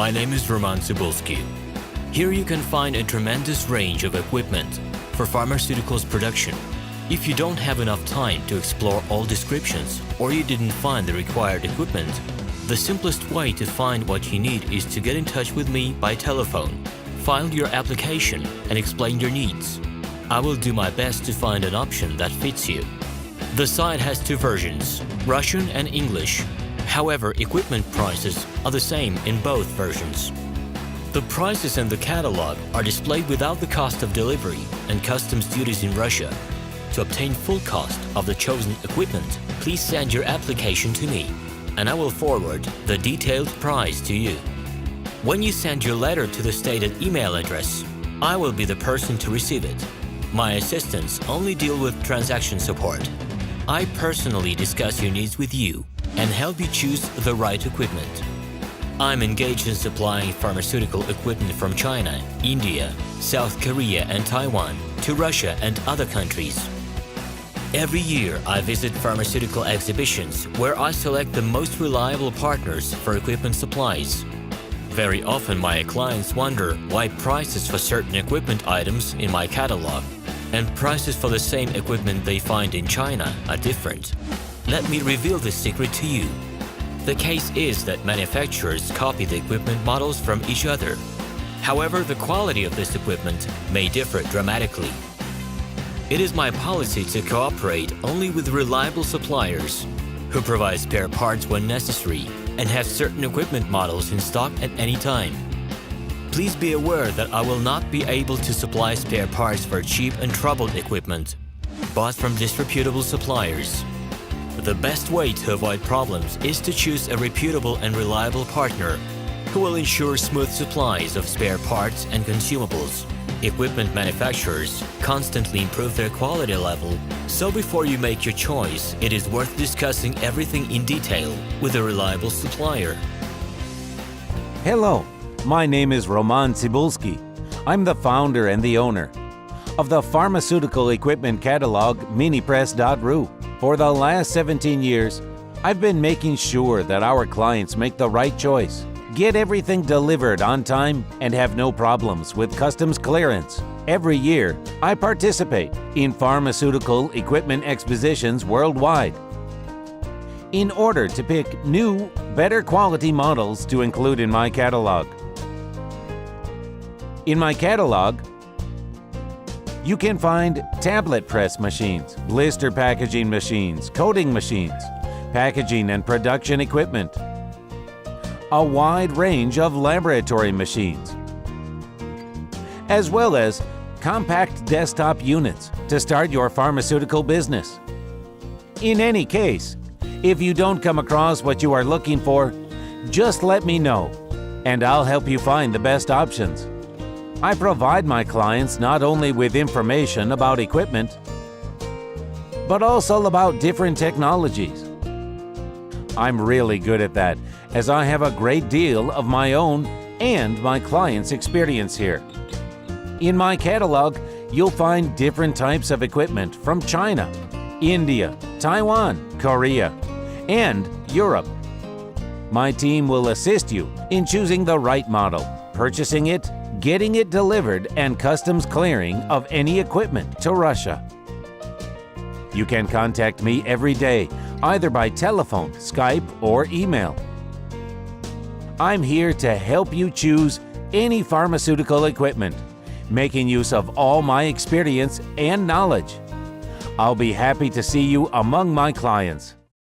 My name is RomanTsibulsky. Here you can find a tremendous range of equipment for pharmaceuticals production. If you don't have enough time to explore all descriptions or you didn't find the required equipment, the simplest way to find what you need is to get in touch with me by telephone, file your application, and explain your needs. I will do my best to find an option that fits you. The site has two versions, Russian and English. However, equipment prices are the same in both versions. The prices in the catalog are displayed without the cost of delivery and customs duties in Russia. To obtain full cost of the chosen equipment, please send your application to me, and I will forward the detailed price to you. When you send your letter to the stated email address, I will be the person to receive it. My assistants only deal with transaction support. I personally discuss your needs with you and help you choose the right equipment. I'm engaged in supplying pharmaceutical equipment from China, India, South Korea, and Taiwan to Russia and other countries. Every year, I visit pharmaceutical exhibitions where I select the most reliable partners for equipment supplies. Very often, my clients wonder why prices for certain equipment items in my catalog and prices for the same equipment they find in China are different. Let me reveal this secret to you. The case is that manufacturers copy the equipment models from each other. However, the quality of this equipment may differ dramatically. It is my policy to cooperate only with reliable suppliers who provide spare parts when necessary and have certain equipment models in stock at any time. Please be aware that I will not be able to supply spare parts for cheap and troubled equipment bought from disreputable suppliers. The best way to avoid problems is to choose a reputable and reliable partner who will ensure smooth supplies of spare parts and consumables. Equipment manufacturers constantly improve their quality level, so before you make your choice, it is worth discussing everything in detail with a reliable supplier. Hello, my name is RomanTsibulsky. I'm the founder and the owner of the pharmaceutical equipment catalog Minipress.ru. For the last 17 years, I've been making sure that our clients make the right choice, get everything delivered on time, and have no problems with customs clearance. Every year, I participate in pharmaceutical equipment expositions worldwide in order to pick new, better quality models to include in my catalog. In my catalog, you can find tablet press machines, blister packaging machines, coating machines, packaging and production equipment, a wide range of laboratory machines, as well as compact desktop units to start your pharmaceutical business. In any case, if you don't come across what you are looking for, just let me know, and I'll help you find the best options. I provide my clients not only with information about equipment, but also about different technologies. I'm really good at that, as I have a great deal of my own and my clients' experience here. In my catalog, you'll find different types of equipment from China, India, Taiwan, Korea, and Europe. My team will assist you in choosing the right model, purchasing it, getting it delivered, and customs clearing of any equipment to Russia. You can contact me every day, either by telephone, Skype, or email. I'm here to help you choose any pharmaceutical equipment, making use of all my experience and knowledge. I'll be happy to see you among my clients.